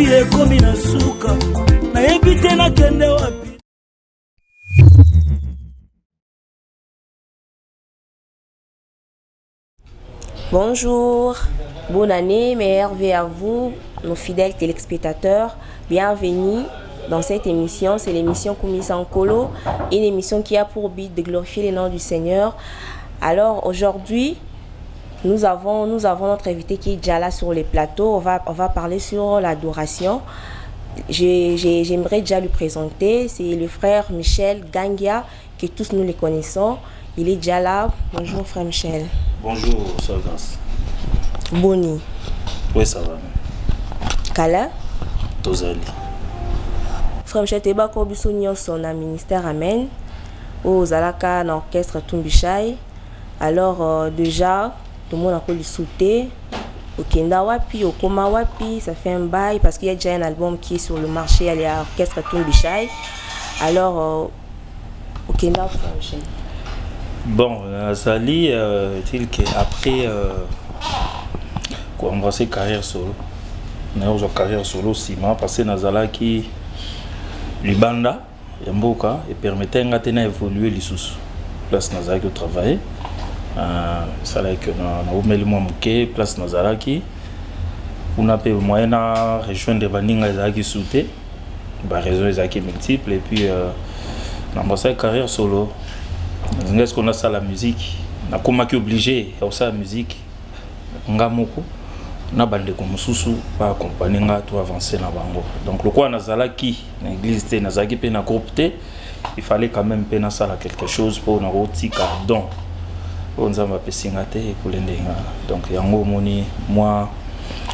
vie ekomi na suka nayebi te nakende wapi. Bonjour, bonne année, meilleurs vœux à vous, nos fidèles téléspectateurs. Bienvenue dans cette émission, c'est l'émission Kumisankolo, une émission qui a pour but de glorifier le nom du Seigneur. Alors aujourd'hui, nous avons notre invité qui est déjà là sur les plateaux. On va parler sur l'adoration. J'aimerais déjà lui présenter. C'est le frère Michel Gangia, que tous nous le connaissons. Il est déjà là. Bonjour frère Michel. Bonjour, Sorgans. Boni. Oui, ça va. Kala. Tozali. Frère Michel, tu es son ministère Amen. Au Zalaka, dans l'orchestre Tumbichai. Alors, déjà, tout le monde a pu le sauter. Au Kenda Wapi, au Koma Wapi, ça fait un bail parce qu'il y a déjà un album qui est sur le marché, il y a l'orchestre Tumbichai. Alors, au Kenda, Frère Michel. Bon, Zali, est-il qu'après embrasser carrière solo, une carrière solo, Sima, passé Nazala qui Libanda, Yamboka, et permettait à évoluer les sous. Place Nazala qui travaillait. Ça là que na omeli mwa muke place Nazala qui on a peu moyen à rejoindre Baninga Zaki souté. Bah raison Zaki multiple et puis embrasser carrière solo. Est-ce qu'on a ça la musique? Na comment qui obligé à ça la musique? Ngamoko na bande comme susu pas accompagner nga to avancer na bango. Donc le quoi Nazala qui na église té Nazaki pe na groupe té, il fallait quand même pe na ça quelque chose pour na rotika don. On zamba pe singate et kulendenga. Donc yango moni moi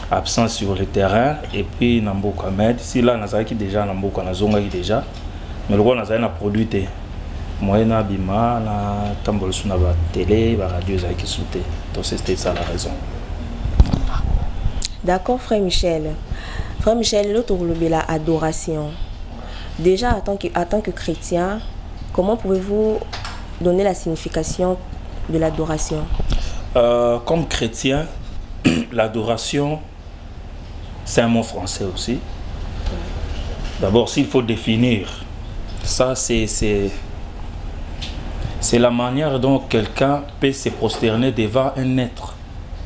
absent sur le terrain et puis na mboka med si là Nazaki déjà na mboka na zonga déjà. Mais le quoi Nazala na produit té moi na bima na tambol suna ba télé ba radio za qui souté. Donc c'était ça la raison. D'accord frère Michel. Frère Michel, l'autre la adoration. Déjà en tant que chrétien, comment pouvez-vous donner la signification de l'adoration? Comme chrétien, l'adoration c'est un mot français aussi. D'abord s'il faut définir ça c'est la manière dont quelqu'un peut se prosterner devant un être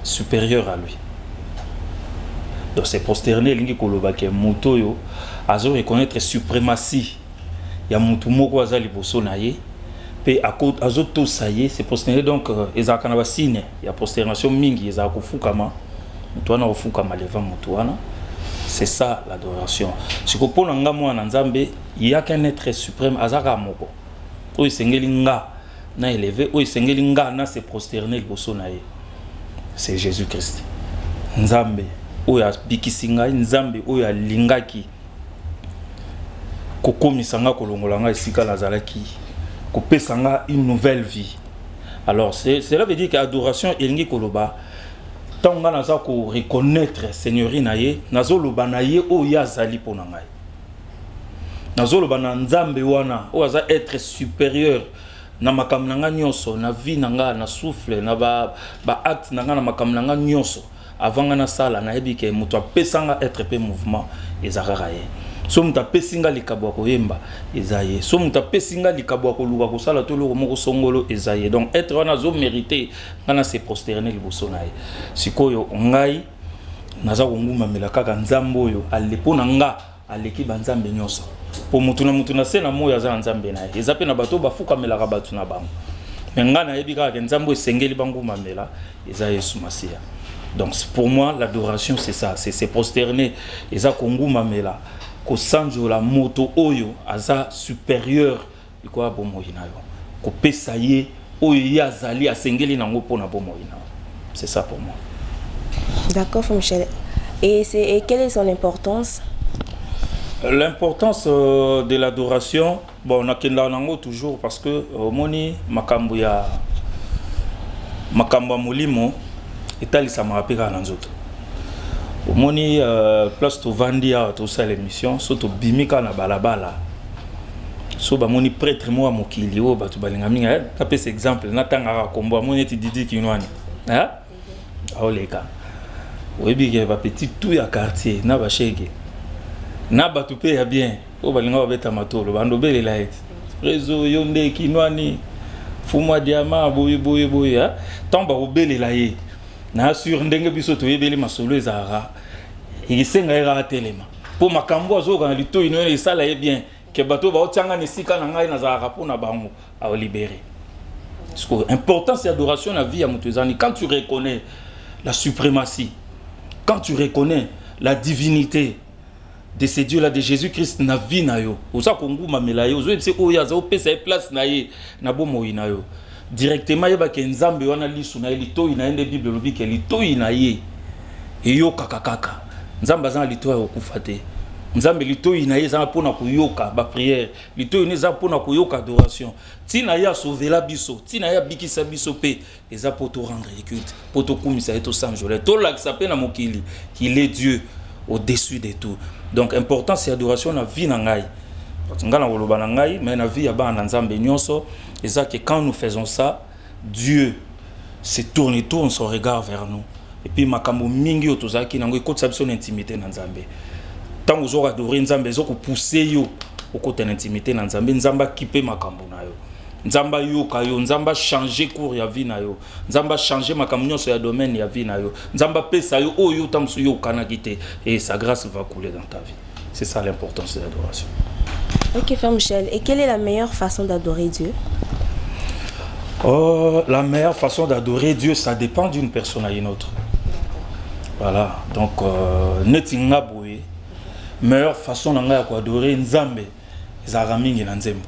supérieur à lui. Donc se prosterner, lingi kolobake muto yo azo reconnaître suprématie. Ya mutu moko azali boso na ye pe azo to saye se prosterner donc ezaka na basine ya prosternation mingi ezaka kufukama mutu wana ofukama devant mutu wana. C'est ça l'adoration. Siko pona nga mwana nzambe il y a qu'un être suprême azaka moko. Oyo sengeli nga na élevé oyo sengeli nga na se prosterner boso na ye. C'est Jésus-Christ. Nzambe oyo bikisinga nzambe oyo alingaki kokomisanga kolongolanga esika nazalaki kopesanga une nouvelle vie. Alors cela veut dire que adoration elingi koloba tanga naza ko reconnaître seigneurie na ye nazoloba na ye oyo azali pona ngai nazoloba na nzambe wana oyo aza être supérieur na makambo nanga nyonso na vie nanga na souffle na ba acte nanga na makambo nanga nyonso avant nga na sala na yebi ke mutu apesanga être pe mouvement ezakaka ye so mutu apesinga likabo koyemba ezaye so mutu apesinga likabo koluka kosala to loko moko songolo ezaye. Donc être wana zo mériter nga na se prosterner liboso na ye sikoyo ngai naza konguma mela kaka nzambe oyo alepo na nga aleki banzambe nyonso po mutu na se na moyo aza nzambe na ye eza pe na bato bafuka melaka bato na bango mais nga na yebi kaka nzambe esengeli banguma mela eza Yesu Masia. Donc pour moi l'adoration c'est ça, c'est se prosterner eza konguma mela ko sanjo la moto oyo aza supérieur iko bomoyina yo ko pesa ye oyo yazali asengeli nango pona bomoyina. C'est ça pour moi. D'accord Michel. Et quelle est son importance? L'importance de l'adoration, bon on a kenda nango toujours parce que moni makambo ya molimo etalisa marapeka na nzoto. Omoni place to vandia to ça l'émission soto bimika na balabala. So ba moni prêtre mo mokili o batu balinga minga ka pesa exemple na tanga kombo moni ti didi kinwani. Hein? Aoleka. Oyebi ke ba petit tout ya quartier na ba shege. na bato pe ya bien o balinga babeta matolo bando belela ete réseau yonde kinwani fumwa diama boye ha tant ba obelela ye na sur ndenge biso to yebeli masolo ezara isenga era telema po makambo azoka na lito ino esala ye bien ke bato ba otianga ne sika na ngai na zara po na bango a libérer. Parce que l'importance et l'adoration la vie à Moutezani, quand tu reconnais la suprématie, quand tu reconnais la divinité de ces dieux là de Jésus-Christ na vie na yo, oza kongu mamela yo, ozo epse oya za opesa place na ye na bomo ina yo. Directement yeba ke nzambe wana lisu na lito ina ende Bible lobi ke lito ina ye. Yo kakakaka. Nzamba za lito ya okufate. Nzambe lito ina ye za pona kuyoka ba prière, lito ina za pona kuyoka adoration. Tina ya sauver la biso, tina ya bikisa biso pe, eza poto rendre culte, poto kumisa eto sanjole. To la sape na mokili qu'il est Dieu au-dessus de tout. Donc important c'est adoration na vie na ngai. Ngana woloba na ngai, mais na vie ya ba na Nzambe nyonso, eza que quand nous faisons ça, Dieu se tourne son regard vers nous. Et puis makambo mingi otozaki nango ekotsa biso na intimité na Nzambe. Tant vous aurez adoré Nzambe, vous allez pousser yo au côté d'intimité na Nzambe, Nzamba kipe makambo na yo. Nzamba yoka yo, Nzamba changer cours ya vie na yo. Nzamba changer makambo nyonso ya domaine ya vie na yo. Nzamba pesa yo o yo tamsu yo kana kite et sa grâce va couler dans ta vie. C'est ça l'importance de l'adoration. Ok, Frère Michel, et quelle est la meilleure façon d'adorer Dieu? La meilleure façon d'adorer Dieu, ça dépend d'une personne à une autre. Voilà, donc netinga boye meilleure façon d'anga adorer Nzambe ezara mingi na nzembo.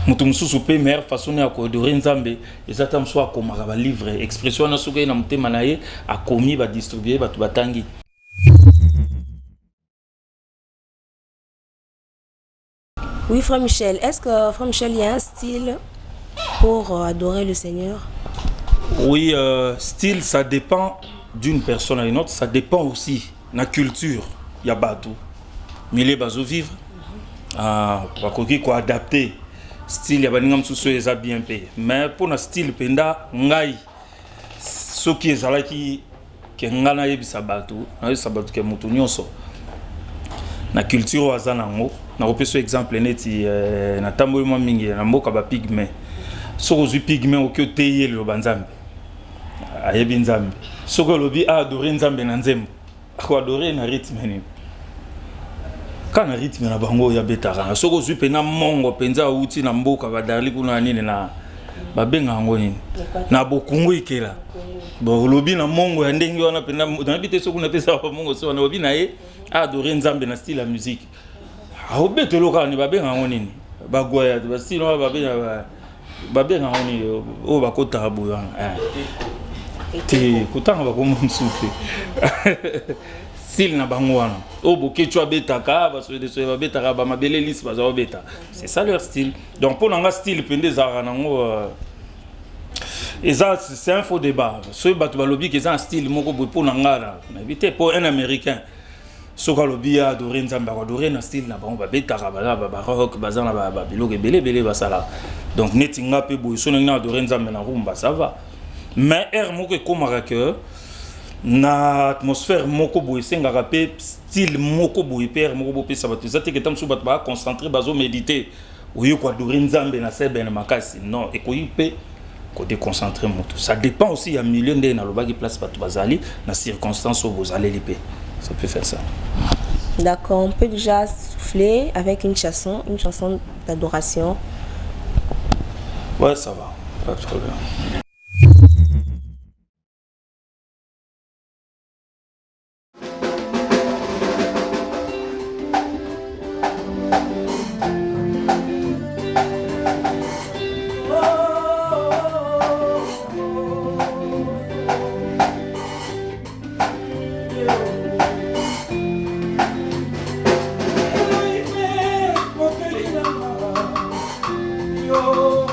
Mutu mususu pe meilleure façon ya adorer Nzambe ezata mso akomaka ba livre expression na suka na mutema na ye akomi ba distribuer batu batangi. Oui, Frère Michel, est-ce que Frère Michel il y a un style pour adorer le Seigneur? Oui, style ça dépend d'une personne à une autre, ça dépend aussi de la culture. Il y a bateau. Mille bazo vivre. Bakoki ko adapter style ya baningam susu eza bien payé. Mais pour na style penda ngai soki ezalaki ke ngana yebisa bateau, na yebisa bateau ke mutu nyonso. Na culture wazana ngo, na repeso exemple neti na tamboli mwa mingi na mboka ba pygmée. Soko zu pygmée okyo lo banzambe. Ayebi Nzambe. Soko lobi adorer Nzambe na nzembo. Ko adorer na rythme ni. Kana rythme na bango ya betara. Soko zu pe na mongo penza uti na mboka badali kuna nini na babenga ngo nini. Na bokungu ikela. Bo lobi na mongo ya ndenge wana pena na bite soko na pesa ba mongo so na lobi na ye adorer Nzambe na style la musique. Aobetelo kana ni babenga ngo nini. Bagoya ba style babenga ngo nini o bakota boya. Te kutanga bakomo msupe style na bango wana o bokechwa betaka ba so de so ba betaka ba mabele liste ba za beta, c'est ça leur style. Donc pour nanga style pende za nango et ça c'est un faux débat. So batu balobi que c'est un style moko pour nanga là na éviter pour un américain soka lobi adorer Nzamba adorer na style na bango ba betaka ba rock ba za na ba biloke belé ba sala. Donc netinga pe boy so na adorer Nzamba na rumba ça va. Mais air moko komaka que na atmosphère moko boy senga rapé style moko boy père moko bope ça va tout ça te que tam sou bat ba concentrer bazo méditer oyo ko adorer Nzambe na sebe na makasi non et ko yipe ko déconcentrer moto. Ça dépend aussi ya million de na lobaki place bat bazali na circonstances où vous allez liper. Ça peut faire ça. D'accord, on peut déjà souffler avec une chanson d'adoration. Ouais, ça va. Pas de problème. Yo,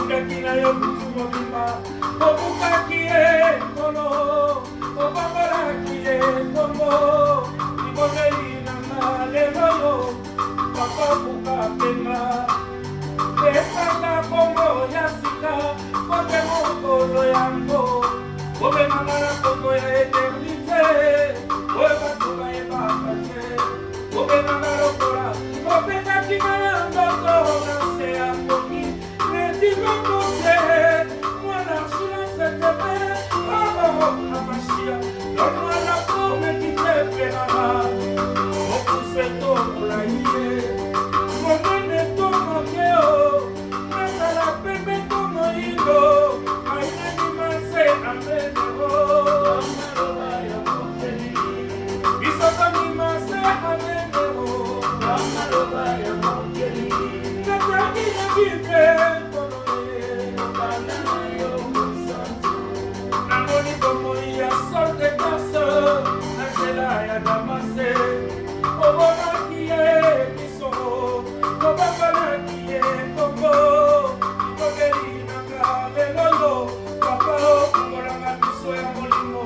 Obengaki na yo butu mobimba, obukaki ye kolo, obambolaki ye kombo, ibomeli na malelo yo, papa buka pema. Pesanga kombo ya sika, kote mokolo yango, obenganga na kombo ya eternite, obatuba ye bakate, obenganga lokola, obengaki na ndoto na se ya koki, netigo kote, mwana shila setebe, amashia, lomwana kome kitepelama, okuseto mulaye, monene tomokeo, nasala pepe tomoilo, ayeni mase amedero, amaloba ya mokeli, isoko ni mase amedero, amaloba ya mokeli, nataki na bibe koloye, nabana yo mosantu, namoni bomoi ya sol de tasse, nasela ya damase, obonaki ye misoro, obambalaki ye kombo, ibogeli nanga belolo, papa okolanga biso ya molimo,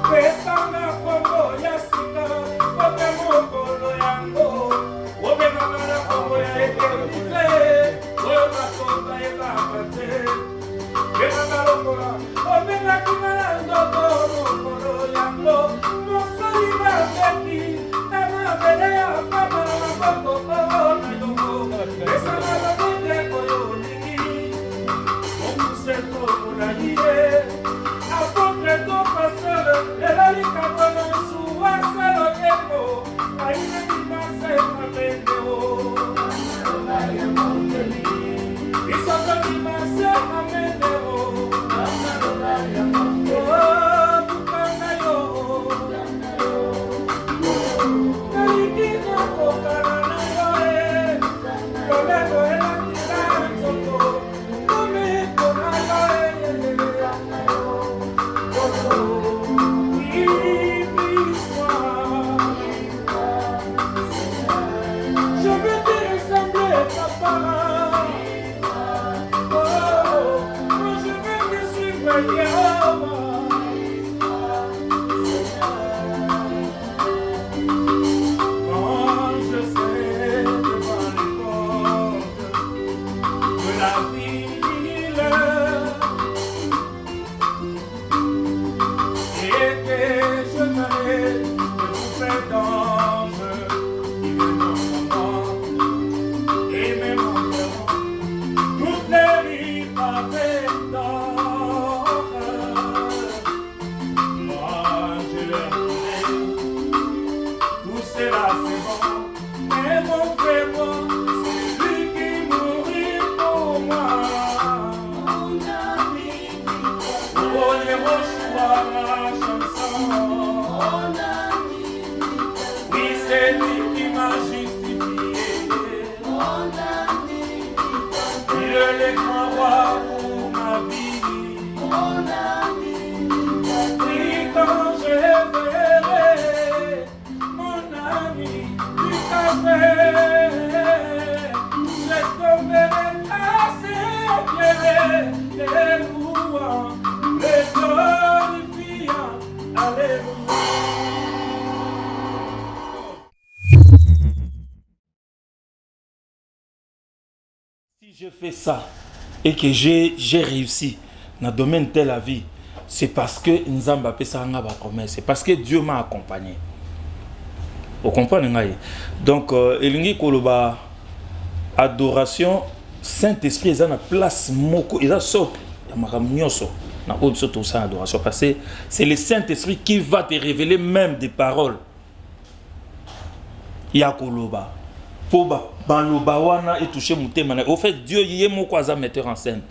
pesanga kombo ya sika, kote mokolo yango, obenganga na kombo ya eternite, oyo bakoka yebaka te, benganga lokola, obengaki na ndoto mokolo yango, mosali babeki, na mabele ya papa na maboko na yongo, esala babete oyo olingi, okuseto molai ye, apotre to pasteur, elali kabana suwa selo yeko, ayinaki mase mabendeo, amaloba ya mokeli, isokaki mase amendeo, amaloba ya mokeli, oh, bukanga yo, naliki nakokana na yo lolelo elakila nzoto, komeko na yo je veux te ressembler, papa. Oh, je veux te suivre, quand je serai devant les portes de la ville et que je verrai de bouffées d'anges qui viennent et me montreront toutes les rives pavées d'or. Moi je leur dirai, tout cela c'est bon, mais montrez-moi celui qui mourit pour moi. Mon ami, oh Yehoshua, ma chanson. Mon ami, oui c'est lui qui m'a justifié. Mon ami, il est le grand roi pour ma vie. Mon ami, oui quand je verrai mon ami du café, je tomberai assez éclairé, les louant, les glorifiant, alléluia. Si je fais ça et que j'ai réussi dans le domaine de la vie, c'est parce que Nzamba a fait ça, c'est parce que Dieu m'a accompagné. Vous comprenez? Donc, Elingi Koloba, adoration, Saint-Esprit, ils ont la place, ils ont sauté, ils ont adoration, parce que c'est le Saint-Esprit qui va te révéler même des paroles. Yakoloba. Pour Balobawana et toucher mon thème. Au fait, Dieu, il est mon metteur en scène.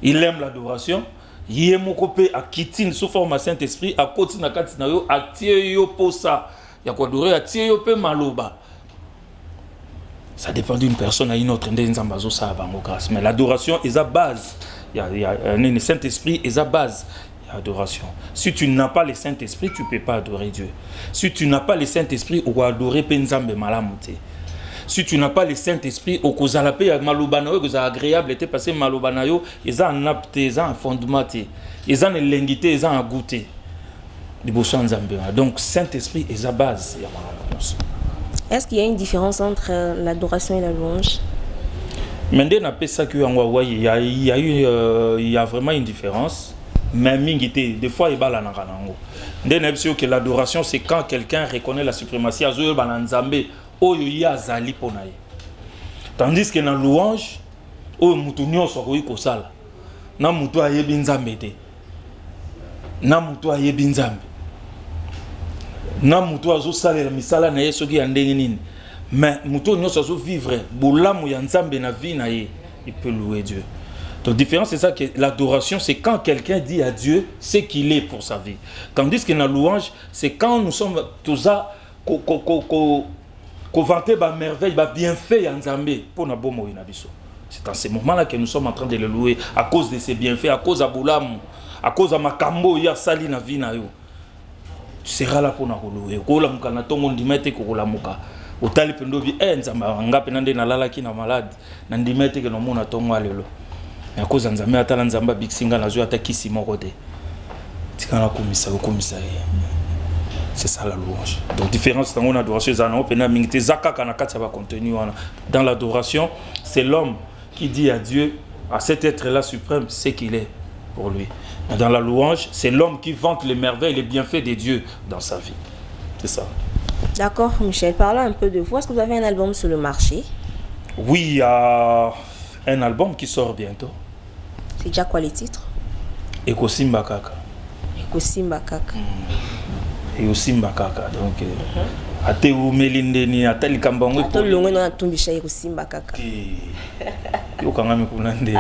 Il aime l'adoration. Il est mon copé à quitter sous forme à Saint-Esprit, à côté de la Katinayo, à Tieyo Posa. Il y a quoi d'oré à Tieyo Pe Maloba. Ça dépend d'une personne à une autre. Mais l'adoration est à base. Il y a un Saint-Esprit est à base. Il y a adoration. Si tu n'as pas le Saint-Esprit, tu ne peux pas adorer Dieu. Si tu n'as pas le Saint-Esprit, on va adorer Penzambe Malamute. Si tu n'as pas le Saint-Esprit, au kozala pe malobanayo que ça agréable était passé malobanayo, ils ont un apte, ils ont un fondement, ils ont une linguité, ils ont un goûter. Donc Saint-Esprit est la base. Est-ce qu'il y a une différence entre l'adoration et la louange? Maintenant, il y a vraiment une différence. Mais des fois, il y a que l'adoration, c'est quand quelqu'un reconnaît la suprématie. Tandis que dans la louange, na mutu azosalela misala na ye soki ya ndenge nini mais mutu nyonso azovivre bolamu ya nzambe na vie na ye, il peut louer Dieu. Donc différence c'est ça que l'adoration c'est quand quelqu'un dit à Dieu ce qu'il est pour sa vie, tandis que la louange c'est quand nous sommes tous ça vanter ba merveille ba bienfait ya nzambe pour na bomo na biso. C'est en ce moment là que nous sommes en train de le louer à cause de ses bienfaits, à cause de bolamu, à cause de makambo ya sali na vie na yo. Tu seras là pour nous louer. Kola mukana tongo ndimete kola muka. Otali pendo bi nzamba ngape nande na lala ki na malade. Na ndimete ke no mona tongo alelo. Ya koza nzambe atala nzamba biksinga na zo atakisi moko te. Tikana komisa komisa. C'est ça la louange. Donc différence dans l'adoration zana opena mingite zaka kana kati ba contenu wana. Dans l'adoration, c'est l'homme qui dit à Dieu, à cet être là suprême, ce qu'il est pour lui. Dans la louange, c'est l'homme qui vante les merveilles et les bienfaits de Dieu dans sa vie. C'est ça. D'accord, Michel. Parlons un peu de vous. Est-ce que vous avez un album sur le marché? Oui, il y a un album qui sort bientôt. C'est déjà quoi les titres? Ekosimba Kaka. Ekosimba Kaka. Ekosimba Kaka. Donc, ate ou melindeni atali kambango. Ato longo na tumbisha Ekosimba Kaka. Yo kangami kunande.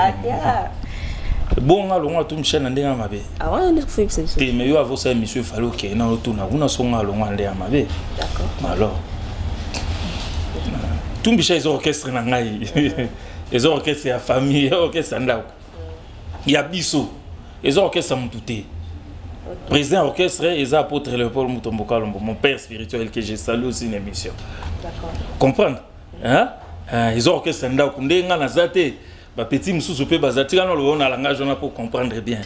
Bon alonga tout Michel ndenge mabe. Ah ouais, on est fait ça. Té mais yo avo ça monsieur Falo ke na otuna kuna songa alonga ndenge mabe. D'accord. Alors. Tout Michel les orchestres na ngai. Les orchestres ya famille, orchestre ndako. Ya biso. Les orchestres mututé. Président orchestre et apôtre Léopold Mutombo Kalombo, mon père spirituel que je salue aussi une émission. D'accord. Comprendre? Hein? Les orchestres ndako ndenga na zate. Ba petit mususu pe bazati kana lo na langage on a pour comprendre bien.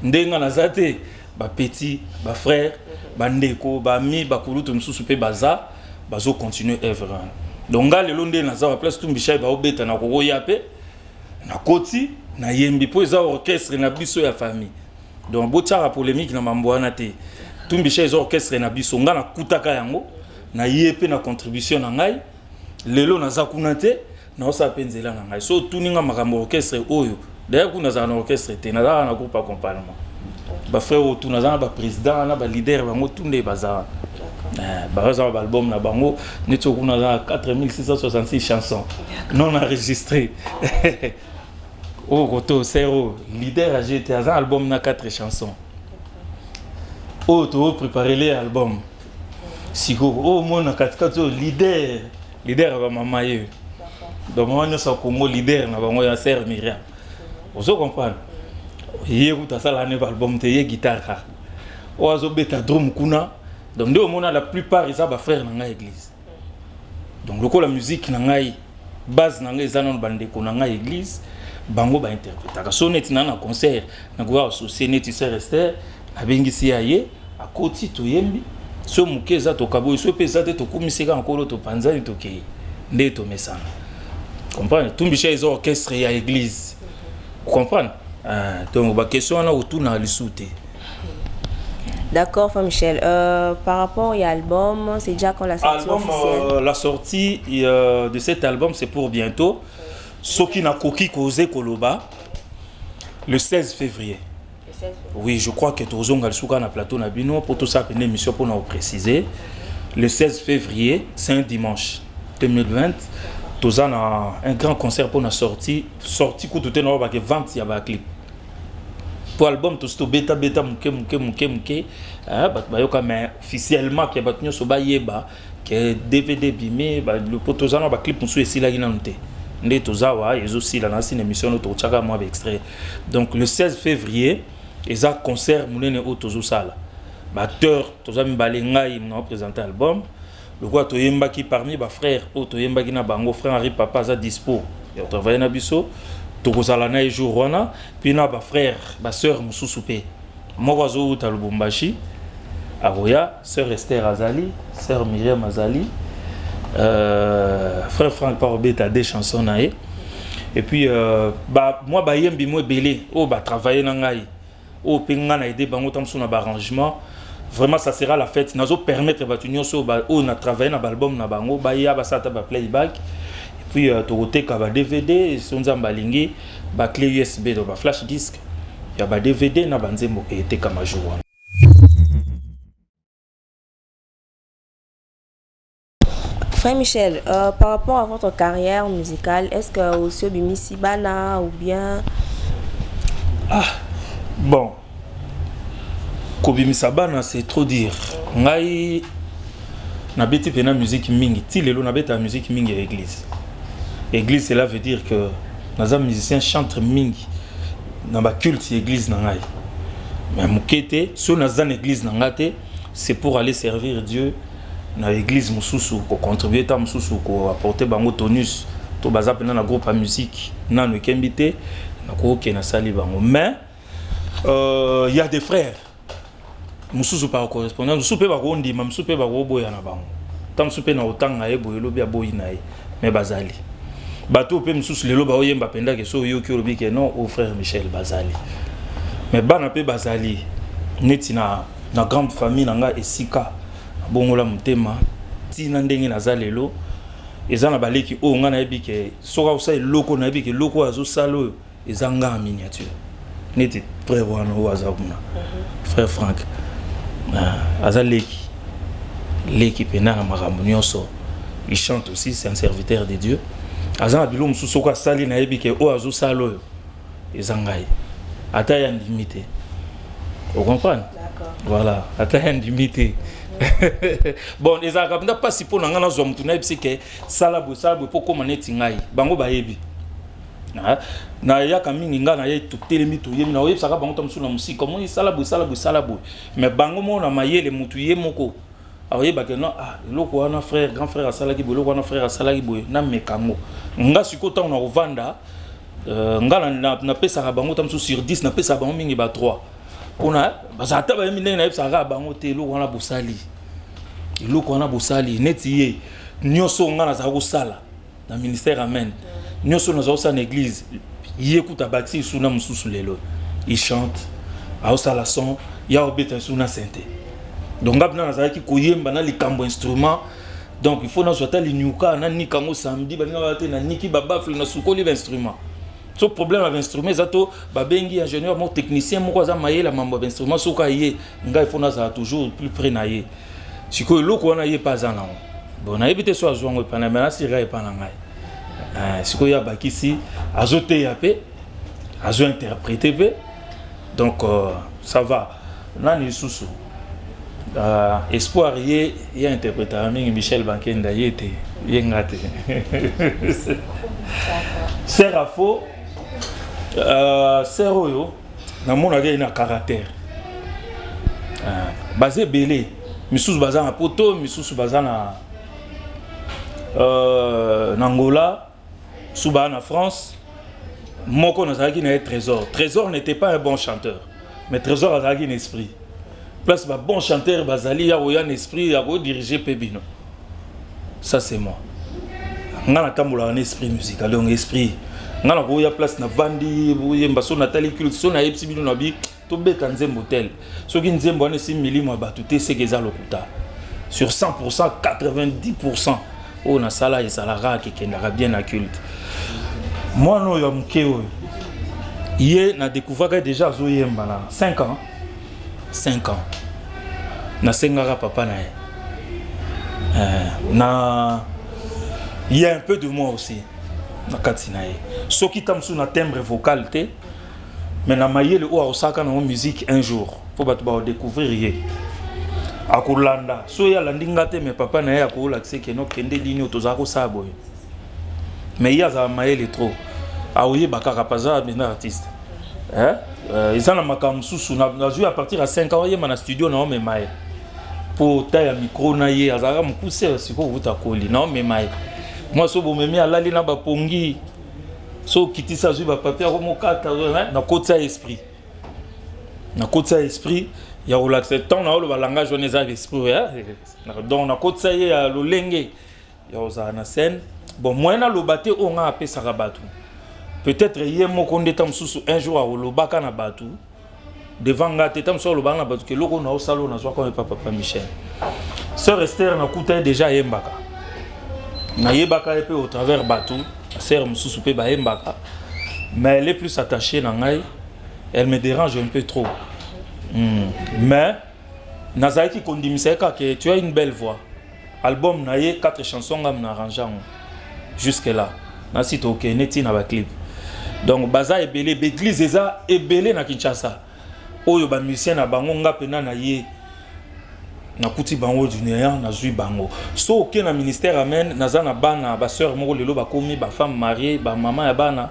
Ndenga na zate ba petit, ba frère, ba ndeko, ba mi, ba kulutu mususu pe baza, bazo continuer œuvre. Donc nga lelo nde na za place tumbisha ba obeta na ko yape na koti na yembi po za orchestre na biso ya famille. Donc botsara polémique na mamboana te. Tumbisha za orchestre na biso nga na kutaka yango na yepe na contribution na ngai. Lelo na za kunate na osa penzela na ngai so tuninga makambo orchestre oyo d'ailleurs kuna za na orchestre te na za na groupe accompagnement ba frère tu na za ba président na ba leader bango tunde baza ba za ba album na bango neto kuna za 4666 chansons non enregistrées oh koto zéro leader a jeté un album na 4 chansons oh tu préparer les albums siko oh mon na 4 leader ba mamaye. Donc moi nous sommes Congo leader na bango ya sœur Myriam. Vous comprenez? Yékuta sala ne album te yé guitare. Oazo beta drum kuna. Donc ndio mona la plupart ils ba frère na nga église. Donc loko la musique na ngai base na ngai zanon bande ko na nga église bango ba interpréter. So net na concert na go associer net sœur Esther na bengisi yaye akoti to yembi. So mukeza to kabo so pesa te to kumiseka nkolo to panzani to ke. Nde to mesana. Comprendre tout biche les orchestres et à l'église. Vous comprenez? Donc la question là autour na lisouté. D'accord, Frère Michel. Par rapport à l'album, c'est déjà quand la sortie officielle? La sortie de cet album c'est pour bientôt. Ce qui n'a coquille causé Koloba le 16 février. Oui, je crois que Tozonga le souka na plateau na bino pour tout ça une émission pour nous préciser. Le 16 février, c'est un dimanche 2020. Nous avons un grand concert pour la sortie pour tout le monde qui vente ya ba clip. Pour l'album tout ce bêta muke mais officiellement qui a battu so ba yeba que DVD bimé le potozana ba clip musu esila ina nte. Ndé tozawa ezo sila na une émission to chaka moi extrait. Donc le 16 février, ils a concert munene au tozo sala. Batteur toza mibale ngai na présenter album. le quoi toyemba qui parmi ba frère o toyemba qui na bango frère Henri papa za dispo ya travailler na biso to kozala na jour wana puis na ba frère ba sœur mususu pe moko zo ta Lubumbashi aroya sœur Esther Azali sœur Myriam Azali frère Franck Parobé t'as des chansons naé et puis moi ba yembi moi belé o ba travailler na ngai o penga na aider bango tam na ba arrangement. Vraiment, ça sera la fête. Nous allons permettre à on a travaillé dans l'album na bango, baya basata ba playback. Et puis toroté ka ba DVD, sonza mbalingi, ba clé USB do ba flash disc. Ya ba DVD na banzembo été kama jour. Frère Michel, par rapport à votre carrière musicale, est-ce que aussi Bimisi Bana ou bien Bon. Kobimisa bana c'est trop dire. Ngai na beti pena musique mingi. Ti lelo na beta musique mingi à église. Église cela veut dire que naza musicien chante mingi. Na ba culte église na ngai. Mais mukete so naza na église na ngate, c'est pour aller servir Dieu na église mususu ko contribuer ta mususu ko apporter bango tonus to baza pena na groupe à musique na no kembité na ko ke na sali bango. Mais il y a des frères mususu par correspondance musupe ba kondi ma musupe ba ko boya na bango tam musupe na otanga e boyelo bia boyi na e mais bazali bato pe mususu lelo ba oyemba penda ke so yo ki olobi ke non au frère Michel bazali mais bana pe bazali neti na grande famille na nga esika bongola mutema tina ndenge na zalelo ezana baleki o nga na yebi ke soka usa eloko na yebi ke loko azo salo ezanga en miniature neti frère wana o azabuna frère Franck Azaleki Leki pena na makambo nyonso il chante aussi c'est un serviteur de Dieu azana bilo mususu ko sali na yebi ke o azo salo ezangai ata ya ndimité vous comprenez d'accord voilà ata ya ndimité bon les akapenda pas si pona ngana zo mutuna yebi ke salabu poko maneti ngai bango bayebi na yaka mingi nga na ye to telemi to yemi na oyebi saka bango tam suna musika comme salabu mais bango mona mayele mutu ye moko aoyeba ke non loko wana frère grand frère asalaki boye loko wana frère asalaki boye na mekango nga siko ta na ovanda nga na pesa bango tam sur 10 na pesa bango mingi ba 3 pona bazata ba yemi ndenge na yebisa ka bango te loko wana bosali neti ye nyoso nga na za ko sala na ministère amen nyoso na za église yekuta bati suna mususu lelo il chante aosa la son ya obeta suna santé donc ngabna nazaki koyemba na likambo instrument donc il faut na zota linyuka na nikango samedi baninga bate na niki babafle na sukoli instrument so problème avec instrument zato babengi ingénieur mo technicien moko za mayela mambo instrument soka ye nga il faut na za toujours plus près na ye siko loko na ye pas en bon na ebite so azwango pana mais na sira e pana ngai siko ya bakisi azote ya pe azo interpréter pe donc ça va nani susu espoir ye ya interpréter mingi Michel Bankenda yete yengate Serafo Seroyo na mona ga ina caractère basé belé misusu bazana poto misusu bazana Angola Souba en France, Moko Nazaki n'a Trésor. Trésor n'était pas un bon chanteur, mais Trésor a un esprit. Place un bon chanteur, Bazali, a un esprit, il a dirigé Pébino. Ça c'est moi. On a un esprit musical, un esprit. On a un place na Vandi, Mbasso Nathalie Culte, son a Epsi Bino Nabi, Tobé Kanzem Hotel. Ce qui nous aime, c'est 1 million batouté, c'est que ça l'okuta. Sur 100%, 90%. Oh na sala et salara qui kendara bien à culte. Moi no ya mkeo. Hier na découvert déjà zoyemba na 5 ans. 5 ans. Na sengara papa na. Il y a un peu de moi aussi. Na katinae. Ce qui tamsu na timbre vocal te. Mais na mayele o osaka na musique un jour. Faut ba découvrir hier. Akolanda so ya landinga te mais papa na ya ko laxé que no kende ligne tozako sabo mais ya za maele trop aoye bakaka paza bena artiste ils en a makamsusu na joué à partir à 5 ans yema na studio na me maé pour tailler micro na ye azaka mukuse siko vuta koli non mais mai moi so bomemi alali na ba pongi so kitisa zui ba papier ko mokata na kotsa esprit ya relaxer tant na le langage on est à l'esprit donc na kotsa ye ya lolenge ya oza na scène bon moi na lobate onga apesa rabatu peut-être ye moko ndeta msusu un jour a lobaka na batu devant ngate tam so lobanga na batu ke loko na osalo na zwa comme papa Michel sœur Esther na kuta déjà yembaka na yebaka pe au travers batu sœur msusu pe ba yembaka mais elle est plus attachée na ngai elle me dérange un peu trop mais nazaki kondimiseka que tu as une belle voix album na ye 4 chansons ngam na arrangeant jusque là na site OK neti na ba clip donc baza ebele l'église eza ebele na Kinshasa oyo ba musicien na bango ngapena na ye na kuti bango du néant na zui bango so OK na ministère amen naza na bana ba sœur moko lelo ba komi ba femme mariée ba maman ya bana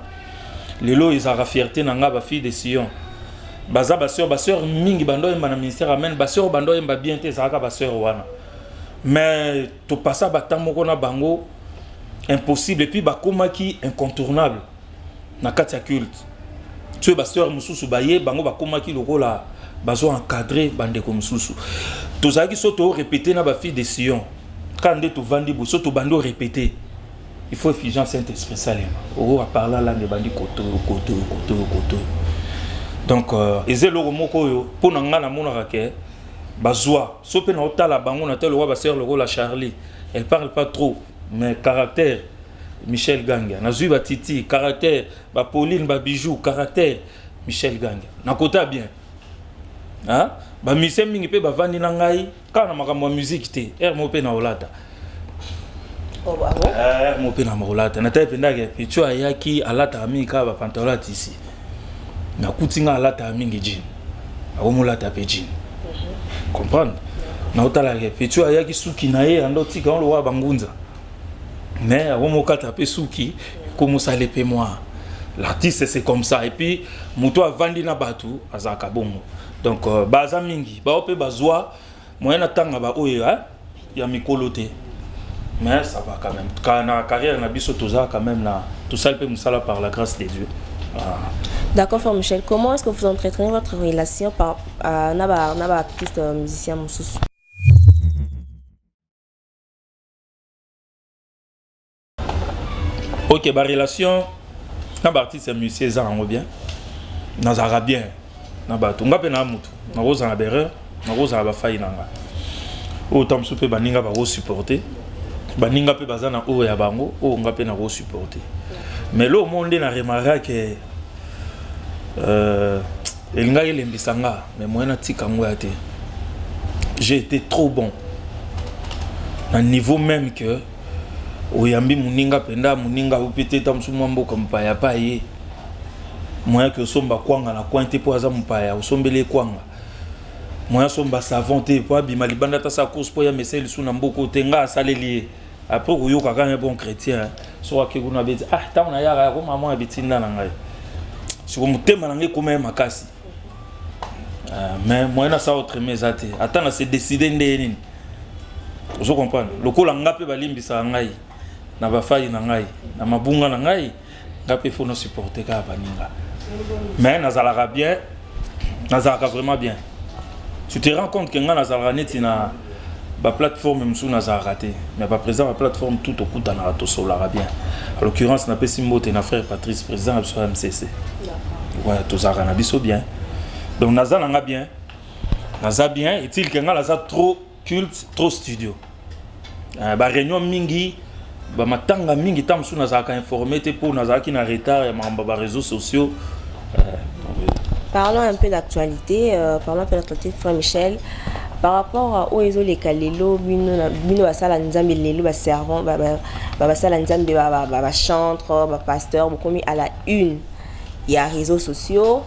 lelo ezara fierté na nga ba fille de Sion baza ba sœur mingi bando yemba na ministère amen ba sœur bando yemba bien te zaka ba sœur wana mais to passa ba tamoko na bango impossible et puis ba komaki incontournable na kati ya culte tu ba sœur mususu baye bango ba komaki lokola bazo encadrer bande ko mususu to zaki soto répéter na ba fille de Sion quand nde to vandi bo soto bando répéter il faut effusion Saint-Esprit salema o va parler langue bandi koto donc ezelo moko yo pona ngana mona ke bazwa so pe na otala bango na telo wa ba sœur lokola Charlie elle parle pas trop mais caractère Michel Ganga nazui ba Titi caractère ba Pauline ba Bijou caractère Michel Ganga na kota bien hein ba musicien mingi pe ba vandi na ngai kana makambo ya musique te mo pe na olata oh bah mo pe na olata na tape ndage pe tu ayaki alata amika ba pantalon ici na kutinga alata mingi jean akomolata pe jean comprendre na otala ke pe tu ayaki suki na ye ando tika on lo wa bangunza mais akomokata pe suki comme ça les pe moi l'artiste c'est comme ça et puis muto avandi na batu azaka bongo donc baza mingi ba ope bazwa moyena tanga ba oyo ya mikolote mais ça va quand même kana carrière na biso toza quand même là tout ça peut musala par la grâce de Dieu. D'accord, frère Michel, comment est-ce que vous entretenez votre relation par naba artiste musicien mususu? OK, ba relation naba artiste musicien za ngo bien. Nazara bien. Naba tunga pe na mutu. Na roza na berreur, na roza ba fayi nanga. O tamsu pe baninga ba ro supporter. Baninga pe bazana o ya bango, o nga pe na ro supporter. Mais là, au monde, on a remarqué que mais moi, j'ai été trop bon. À un niveau même que Oyambi Muninga Penda, Muninga Upete Tamsumambo comme Paya Paye. Moi, que Somba Kwanga, la Quinte Poisam Paya, ou Sombele Kwanga. Moi, Somba Savante, Poa Bimalibanda Tassa course pour Yamessel Sunamboko Tenga, Saleli. Après, vous avez un bon chrétien. Soit que vous avez dit, ah, tant on a yara, maman habite dans l'anglais. Si vous m'avez demandé comment ma casse. Mais moi, je sais autre chose. Attends, c'est décidé de vous comprenez. Le coup, on a fait balimbi sa ngai. Na ba fayi na ngai. Na mabunga na ngai. Ngapé faut nous supporter ka baninga. Mais nazalaka bien. Nazalaka vraiment bien. Tu te rends compte que nga nazalaka neti na la plateforme même sous Nazar raté mais pas présent la plateforme tout au coup dans la toso la bien en l'occurrence n'a pas si mot et frère Patrice président sur MCC ouais tous à Ranabiso bien donc Nazar n'a bien Nazar bien est-il que Nazar trop culte trop studio ba réunion mingi ba matanga mingi tam sous Nazar ka informé pour Nazar qui na retard et ma réseaux sociaux. Parlons un peu d'actualité frère Michel. Par rapport aux les kalelo bino basala nzambe lelo ba servant basala nzambe ba chantre ba pasteur beaucoup mis à la une il y a réseaux sociaux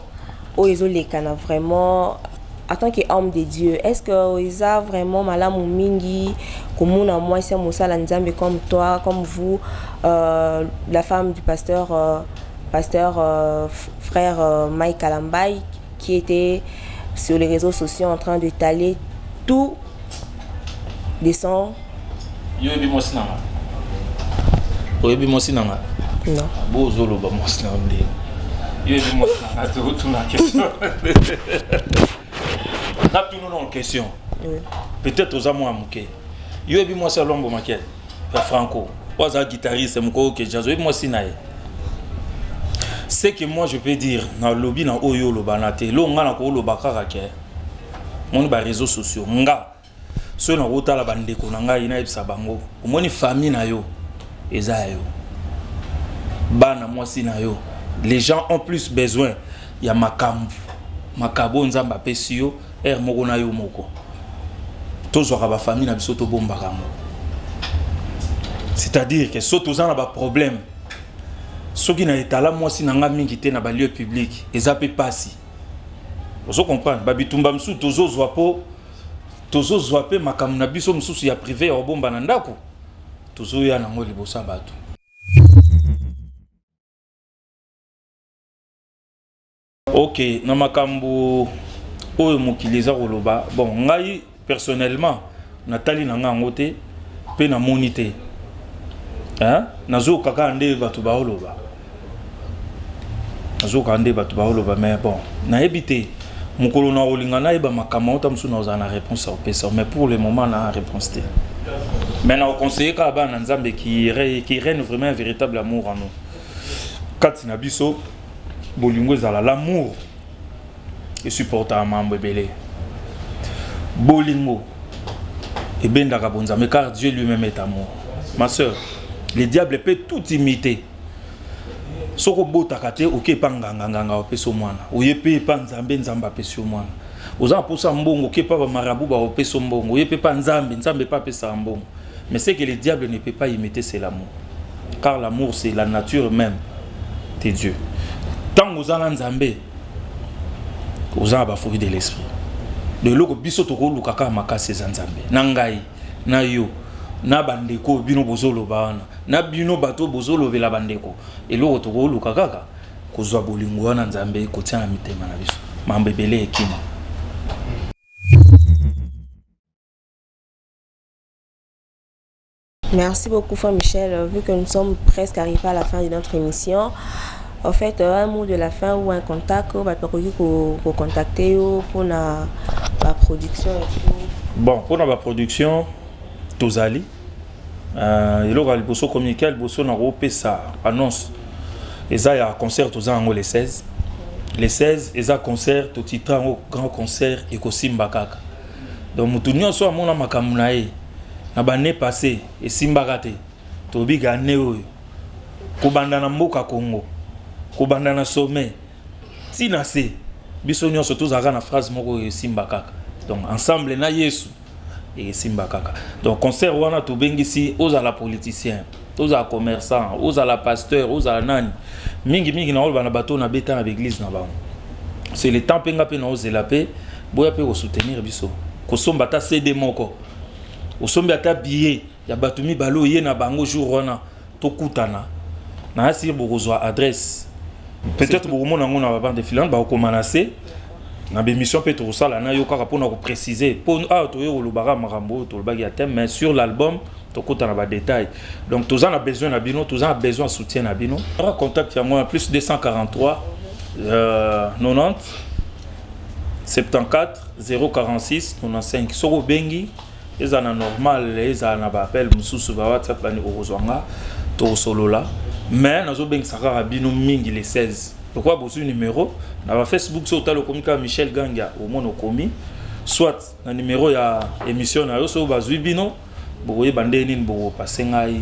aux les kana vraiment en tant qu'homme de Dieu est-ce que ils a vraiment malamu mingi comme moi c'est musala nzambe comme toi comme vous la femme du pasteur frère Mike Kalambay qui était sur les réseaux sociaux en train d'étaler tout descend. Yobi Mosnanga. Yobi Mosnanga. Non. Bozolo ba Mosnanga. Yobi Mosnanga, tu retournes la question. Rappelons-nous en question. Oui. Peut-être aux amours à Mouké. Yobi Mosnanga Lombo Maquette. Franco. Oza guitariste Mouko que Jazo. Yobi Mosnanga. C'est que moi je peux dire dans le lobby dans Oyo lo banate lo nga na ko lo bakara ke mon ba réseaux sociaux nga so na rota la bande ko nga ina ibsa bango omoni famille na yo eza yo bana mwasi na yo les gens ont plus besoin ya makabo nzamba pesi yo moko na yo moko tozo ka ba famille na biso to bomba kamo c'est-à-dire que so toza na ba problème ce qui n'a été là, moi, si n'a mingi te na ba lieu public, et ça peut passer. Vous comprenez? Babitumba msu tozo zwape makamu na biso msusu ya privé ya bomba na ndako. Tozo ya na ngoli bosa bato. OK, na makambu oyo mokiliza koloba. Bon, ngai personnellement, Nathalie na ngote pe na monité. Hein? Nazo kaka ande batu ba oloba. Azokande batu ba oloba mais bon na ebité mukolo na olinga na eba makama ta msu na ozana réponse au pesa mais pour le moment na réponse té mais na conseiller ka ba na nzambe qui règne vraiment un véritable amour en nous kati na biso bolingo ezala l'amour et supporter mambo belé bolingo et bendaka bonzambe car Dieu lui-même est amour ma sœur le diable peut tout imiter. Soko bota kate oke panganga opeso mwana oyepe pa nzambe nzamba peso mwana oza posa mbongo ke pa ba marabu ba opeso mbongo oyepe pa nzambe pa pesa mbongo mais c'est que le diable ne peut pas imiter c'est l'amour car l'amour c'est la nature même de Dieu tant oza na nzambe oza ba fruit de l'esprit de loko biso to ko lukaka makase za nzambe na ngai na yo na bandeko bino bozolo bana na bino bato bozolo vela bandeko eloko to ko luka kaka kozwa bolingo na nzambe ko tia na mitema na biso mambebele ekima. Merci beaucoup Frère Michel, vu que nous sommes presque arrivés à la fin de notre émission. En fait, un mot de la fin ou un contact, on va contacter pour la production et tout. Bon, pour la production Tozali il y a le communiqué le bosso na ropé ça annonce et ça il y a concert aux ans les 16 et ça concert au titre un grand concert et ko Simba kaka donc mutunyo so amona makamuna e na bané passé et Simba kate to biga ne oyo ko banda na mboka Congo ko banda na sommet tina se biso nyonso tozaka na phrase moko e Simba kaka donc ensemble na Yesu et Simba kaka. Donc concert wana to bengisi aux ala politiciens, aux ala commerçants, aux ala pasteurs, aux ala nani. Mingi na olba na bateau na beta na l'église na bango. C'est le temps penga pe na ozela pe, boya pe ko soutenir biso. Ko somba ta CD moko. O somba ta billet ya batumi balo ye na bango jour wana to kutana. Na asir bokozwa adresse. Peut-être beaucoup na ngona ba bande filante ba ko manaser. Na bémission peut tout ça là na yo kaka pour nous préciser pour to yo lo bara marambo to le bagi à thème mais sur l'album to kota na ba détail donc tous en a besoin na bino tous en a besoin soutien na bino contact moi plus 243 90 74 046 95 soko bengi ezana normal ezana ba appel mususu ba WhatsApp bani orozwanga to solo là mais nazo bengi saka bino mingi les 16. Pourquoi vous avez un numéro dans Facebook sur le communiqué Michel Ganga au monde commis soit un numéro ya émission na yo so bazui bino boye bandeni bo passer ngai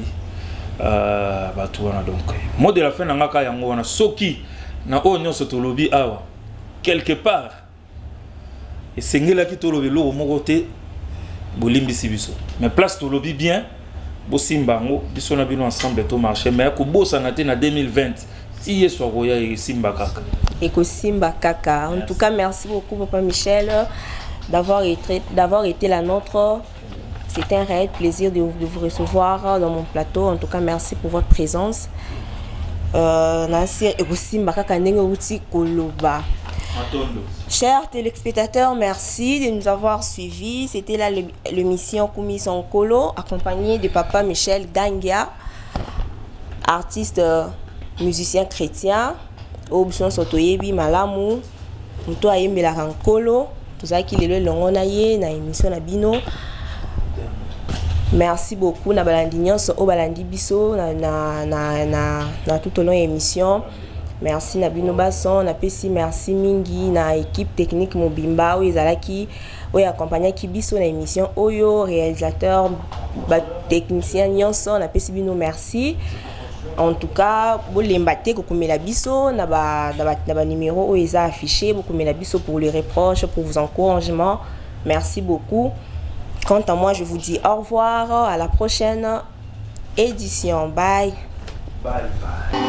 batu wana donc mot de la fin na ngaka yango wana soki na onyo so to lobi awa quelque part et sengela ki to lobi lo moko te bolimbisi biso mais place to lobi bien bo simbango biso na bino ensemble to marché mais ko bossa na te na 2020 et Simba Kaka. En tout cas, merci beaucoup, Papa Michel, d'avoir été la nôtre. C'était un réel plaisir de vous recevoir dans mon plateau. En tout cas, merci pour votre présence. Chers téléspectateurs, merci de nous avoir suivis. C'était là l'émission Koumi Sankolo, accompagnée de Papa Michel Gangia, artiste musicien chrétien. Option Sotoyebi Malamu, Mto Ayembe la Rankolo, tout ça qui est le longonaye na émission na bino. Merci beaucoup na balandi nyonso o balandi biso na tout au long émission. Merci na bino bason na pesi merci mingi na équipe technique Mobimba ou ezalaki o accompagné ki biso na émission oyo réalisateur ba technicien nyonso na pesi bino merci. En tout cas, bolembaté kokomela biso na ba numéro o eza affiché bokomela biso pour les reproches, pour vos encouragements. Merci beaucoup. Quant à moi, je vous dis au revoir, à la prochaine édition. Bye. Bye bye.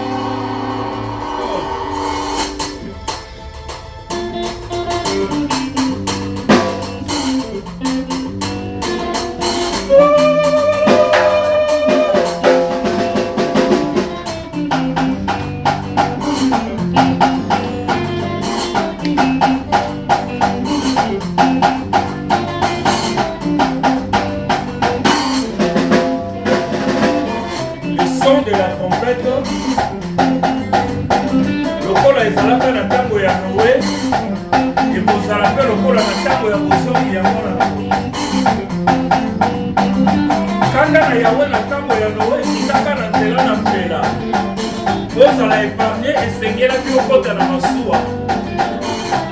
De la trompette, le col est à la peine à tango et à Noé, et vous à la peine le col à tango et à Bousson et à Mona. Quand on a Yahweh à tango et à Noé, il t'a qu'à l'antenne à Pela. Vous à la épargner et s'enguer la vie au côté de Massoua.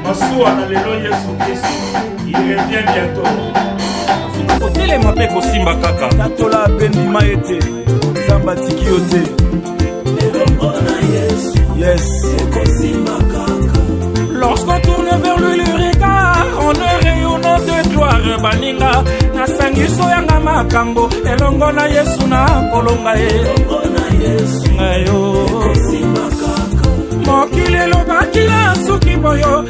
Massoua dans les lois Jésus-Christ, il revient bientôt. Côté les mapes au Simba Kaka. Tatola Bendima était. Batiki yote yes. Lorsqu'on tourne vers le regard, on est rayonnant de gloire. Baninga na sangiso yanga makambo elongo na Yesu na kolonga ngayo mokile lo bakila suki boyo